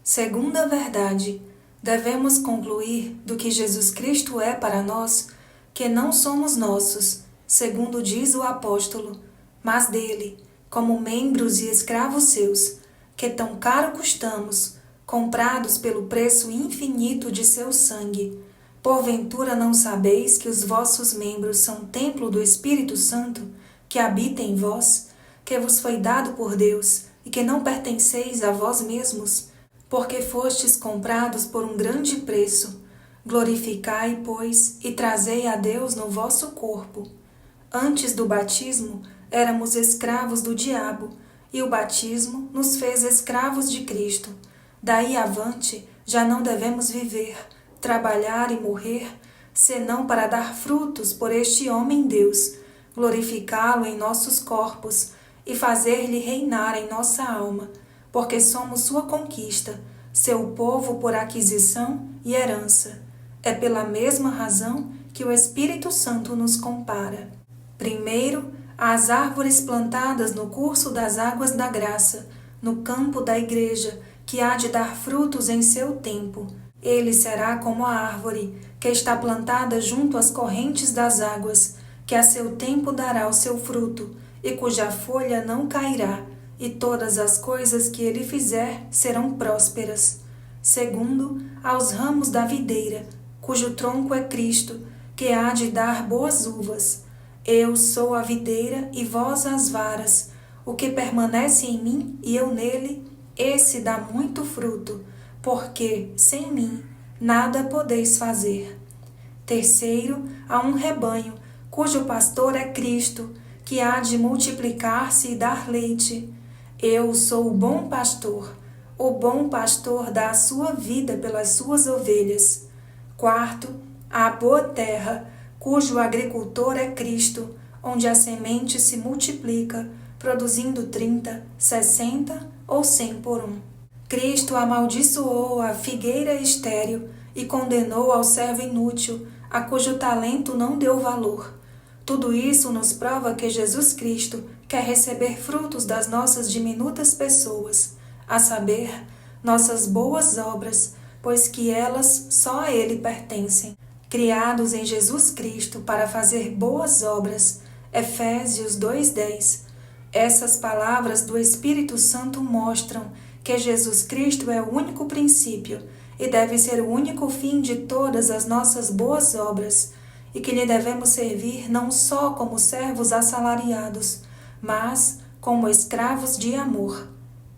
Segunda verdade, devemos concluir do que Jesus Cristo é para nós, que não somos nossos, segundo diz o apóstolo, mas dele, como membros e escravos seus, que tão caro custamos, comprados pelo preço infinito de seu sangue. Porventura não sabeis que os vossos membros são templo do Espírito Santo, que habita em vós, que vos foi dado por Deus, e que não pertenceis a vós mesmos, porque fostes comprados por um grande preço? Glorificai, pois, e trazei a Deus no vosso corpo. Antes do batismo, éramos escravos do diabo, e o batismo nos fez escravos de Cristo. Daí avante, já não devemos viver, trabalhar e morrer, senão para dar frutos por este homem-Deus, glorificá-lo em nossos corpos e fazer-lhe reinar em nossa alma, porque somos sua conquista, seu povo por aquisição e herança. É pela mesma razão que o Espírito Santo nos compara. Primeiro, às árvores plantadas no curso das águas da graça, no campo da igreja, que há de dar frutos em seu tempo. Ele será como a árvore, que está plantada junto às correntes das águas, que a seu tempo dará o seu fruto, e cuja folha não cairá, e todas as coisas que ele fizer serão prósperas. Segundo, aos ramos da videira, cujo tronco é Cristo, que há de dar boas uvas. Eu sou a videira e vós as varas. O que permanece em mim e eu nele, esse dá muito fruto, porque, sem mim, nada podeis fazer. Terceiro, há um rebanho, cujo pastor é Cristo, que há de multiplicar-se e dar leite. Eu sou o bom pastor. O bom pastor dá a sua vida pelas suas ovelhas. Quarto, há a boa terra, cujo agricultor é Cristo, onde a semente se multiplica, produzindo 30, 60 ou 100 por um. Cristo amaldiçoou a figueira estéril e condenou ao servo inútil, a cujo talento não deu valor. Tudo isso nos prova que Jesus Cristo quer receber frutos das nossas diminutas pessoas, a saber, nossas boas obras, pois que elas só a Ele pertencem. Criados em Jesus Cristo para fazer boas obras. Efésios 2:10. Essas palavras do Espírito Santo mostram que Jesus Cristo é o único princípio e deve ser o único fim de todas as nossas boas obras, e que lhe devemos servir não só como servos assalariados, mas como escravos de amor.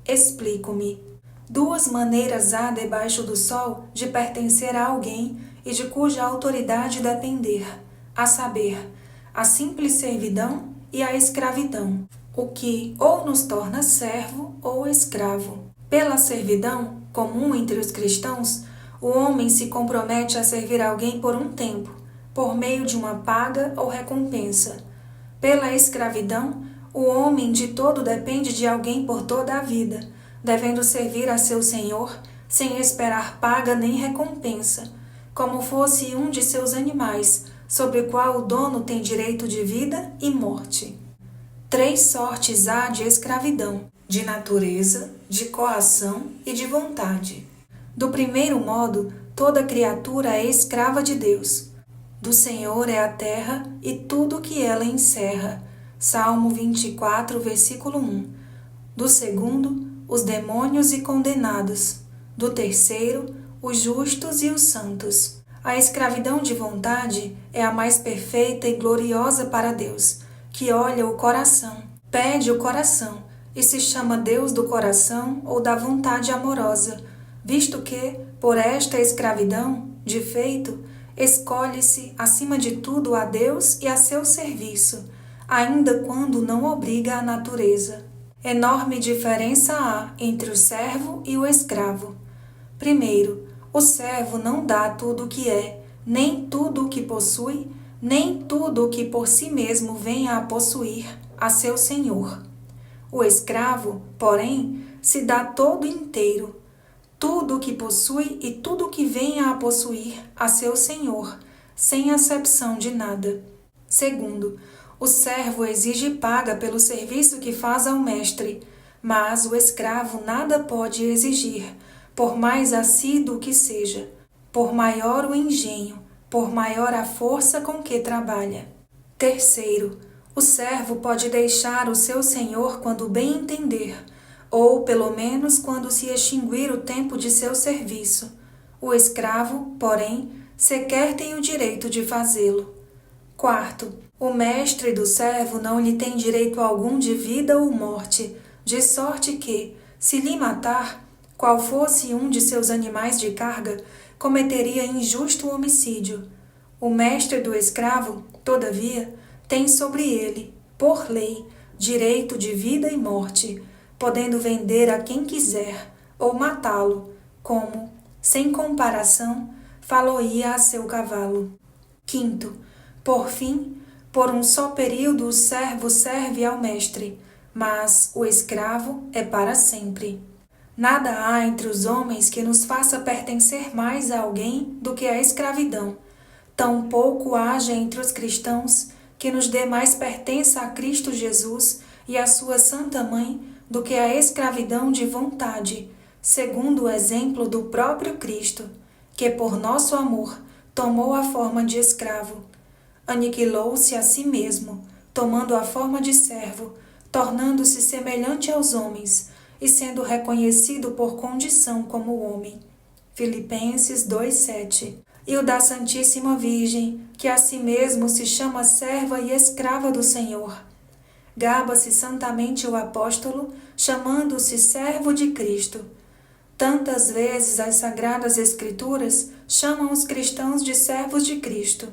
Explico-me. Duas maneiras há debaixo do sol de pertencer a alguém e de cuja autoridade depender, a saber, a simples servidão e a escravidão, o que ou nos torna servo ou escravo. Pela servidão, comum entre os cristãos, o homem se compromete a servir alguém por um tempo, por meio de uma paga ou recompensa. Pela escravidão, o homem de todo depende de alguém por toda a vida, devendo servir a seu senhor sem esperar paga nem recompensa, como fosse um de seus animais, sobre o qual o dono tem direito de vida e morte. 3 sortes há de escravidão: de natureza, de coação e de vontade. Do primeiro modo, toda criatura é escrava de Deus. Do Senhor é a terra e tudo o que ela encerra. Salmo 24, versículo 1. Do segundo, os demônios e condenados. Do terceiro, os justos e os santos. A escravidão de vontade é a mais perfeita e gloriosa para Deus, que olha o coração, pede o coração, e se chama Deus do coração ou da vontade amorosa, visto que, por esta escravidão, de feito, escolhe-se, acima de tudo, a Deus e a seu serviço, ainda quando não obriga a natureza. Enorme diferença há entre o servo e o escravo. Primeiro, o servo não dá tudo o que é, nem tudo o que possui, nem tudo o que por si mesmo venha a possuir, a seu senhor. O escravo, porém, se dá todo inteiro, tudo o que possui e tudo o que venha a possuir, a seu senhor, sem acepção de nada. Segundo, o servo exige paga pelo serviço que faz ao mestre, mas o escravo nada pode exigir, por mais assíduo que seja, por maior o engenho, por maior a força com que trabalha. Terceiro, o servo pode deixar o seu senhor quando bem entender, ou pelo menos quando se extinguir o tempo de seu serviço. O escravo, porém, sequer tem o direito de fazê-lo. Quarto, o mestre do servo não lhe tem direito algum de vida ou morte, de sorte que, se lhe matar, qual fosse um de seus animais de carga, cometeria injusto homicídio. O mestre do escravo, todavia, tem sobre ele, por lei, direito de vida e morte, podendo vender a quem quiser, ou matá-lo, como, sem comparação, faloia a seu cavalo. Quinto, por fim, por um só período o servo serve ao mestre, mas o escravo é para sempre. Nada há entre os homens que nos faça pertencer mais a alguém do que a escravidão. Tampouco haja entre os cristãos que nos dê mais pertença a Cristo Jesus e a sua Santa Mãe do que a escravidão de vontade, segundo o exemplo do próprio Cristo, que por nosso amor tomou a forma de escravo. Aniquilou-se a si mesmo, tomando a forma de servo, tornando-se semelhante aos homens e sendo reconhecido por condição como homem. Filipenses 2:7. E o da Santíssima Virgem, que a si mesmo se chama serva e escrava do Senhor. Gaba-se santamente o apóstolo, chamando-se servo de Cristo. Tantas vezes as Sagradas Escrituras chamam os cristãos de servos de Cristo.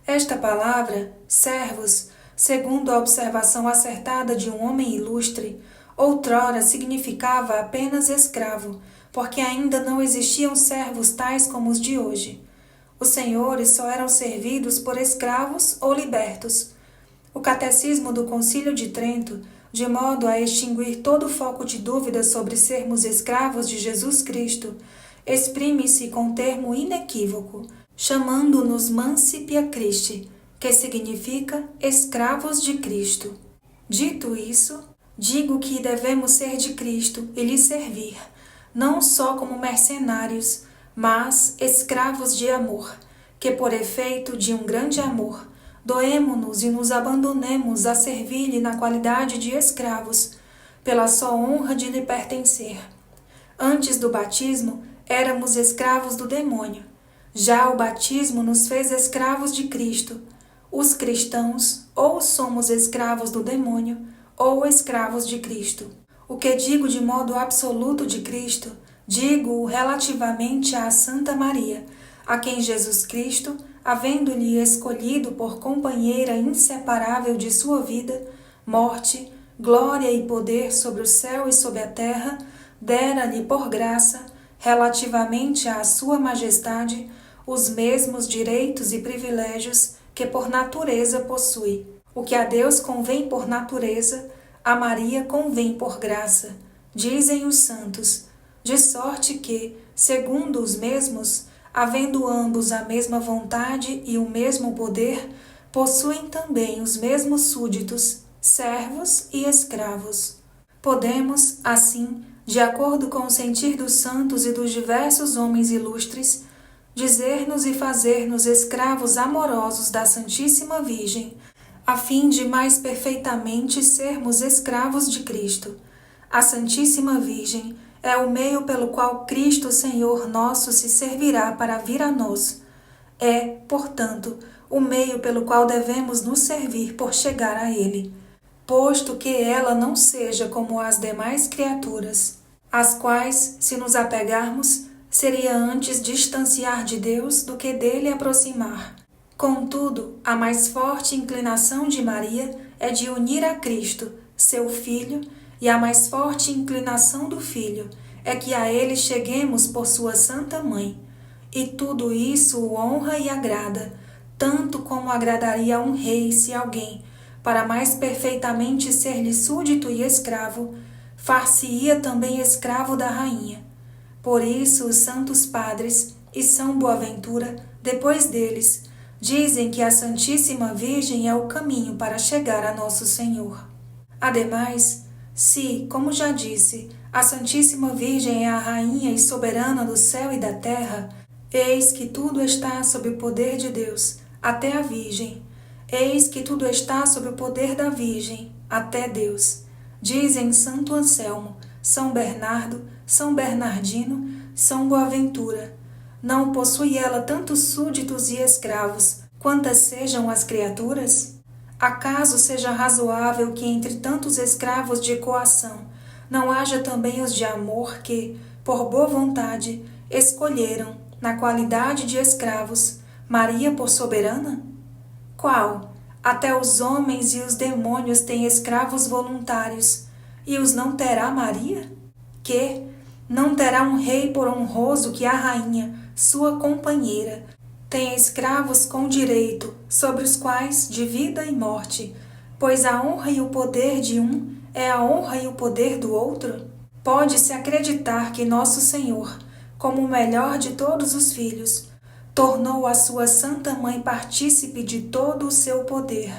Esta palavra, servos, segundo a observação acertada de um homem ilustre, outrora significava apenas escravo, porque ainda não existiam servos tais como os de hoje. Os senhores só eram servidos por escravos ou libertos. O Catecismo do Concílio de Trento, de modo a extinguir todo foco de dúvida sobre sermos escravos de Jesus Cristo, exprime-se com termo inequívoco, chamando-nos Mancipia Christi, que significa escravos de Cristo. Dito isso, digo que devemos ser de Cristo e lhe servir, não só como mercenários, mas escravos de amor, que por efeito de um grande amor, doemo-nos e nos abandonemos a servir-lhe na qualidade de escravos, pela só honra de lhe pertencer. Antes do batismo, éramos escravos do demônio. Já o batismo nos fez escravos de Cristo. Os cristãos, ou somos escravos do demônio, ou escravos de Cristo. O que digo de modo absoluto de Cristo, digo relativamente à Santa Maria, a quem Jesus Cristo, havendo-lhe escolhido por companheira inseparável de sua vida, morte, glória e poder sobre o céu e sobre a terra, dera-lhe por graça, relativamente à sua majestade, os mesmos direitos e privilégios que por natureza possui. O que a Deus convém por natureza, a Maria convém por graça, dizem os santos, de sorte que, segundo os mesmos, havendo ambos a mesma vontade e o mesmo poder, possuem também os mesmos súditos, servos e escravos. Podemos, assim, de acordo com o sentir dos santos e dos diversos homens ilustres, dizer-nos e fazer-nos escravos amorosos da Santíssima Virgem, a fim de mais perfeitamente sermos escravos de Cristo. A Santíssima Virgem é o meio pelo qual Cristo Senhor nosso se servirá para vir a nós. É, portanto, o meio pelo qual devemos nos servir por chegar a Ele, posto que ela não seja como as demais criaturas, às quais, se nos apegarmos, seria antes distanciar de Deus do que dele aproximar. Contudo, a mais forte inclinação de Maria é de unir a Cristo, seu Filho, e a mais forte inclinação do Filho é que a ele cheguemos por sua Santa Mãe. E tudo isso o honra e agrada, tanto como agradaria a um rei se alguém, para mais perfeitamente ser-lhe súdito e escravo, far-se-ia também escravo da rainha. Por isso os santos padres e São Boaventura, depois deles, dizem que a Santíssima Virgem é o caminho para chegar a nosso Senhor. Ademais, se, como já disse, a Santíssima Virgem é a Rainha e Soberana do céu e da terra, eis que tudo está sob o poder de Deus, até a Virgem. Eis que tudo está sob o poder da Virgem, até Deus. Dizem Santo Anselmo, São Bernardo, São Bernardino, São Boaventura. Não possui ela tantos súditos e escravos, quantas sejam as criaturas? Acaso seja razoável que entre tantos escravos de coação não haja também os de amor que, por boa vontade, escolheram, na qualidade de escravos, Maria por soberana? Qual? Até os homens e os demônios têm escravos voluntários, e os não terá Maria? Que não terá um rei por honroso que a rainha, sua companheira, tenha escravos com direito, sobre os quais de vida e morte, pois a honra e o poder de um é a honra e o poder do outro? Pode-se acreditar que nosso Senhor, como o melhor de todos os filhos, tornou a sua Santa Mãe partícipe de todo o seu poder.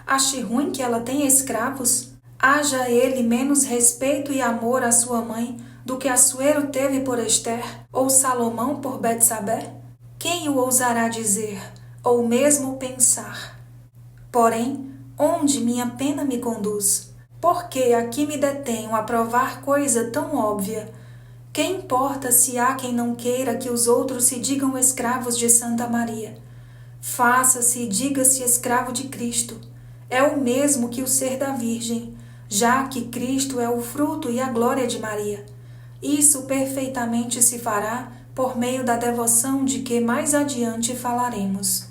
Ache ruim que ela tenha escravos? Haja ele menos respeito e amor à sua mãe do que Assuero teve por Ester, ou Salomão por Betsabé? Quem o ousará dizer, ou mesmo pensar? Porém, onde minha pena me conduz? Por que aqui me detenho a provar coisa tão óbvia? Que importa se há quem não queira que os outros se digam escravos de Santa Maria? Faça-se e diga-se escravo de Cristo. É o mesmo que o ser da Virgem, já que Cristo é o fruto e a glória de Maria. Isso perfeitamente se fará por meio da devoção de que mais adiante falaremos.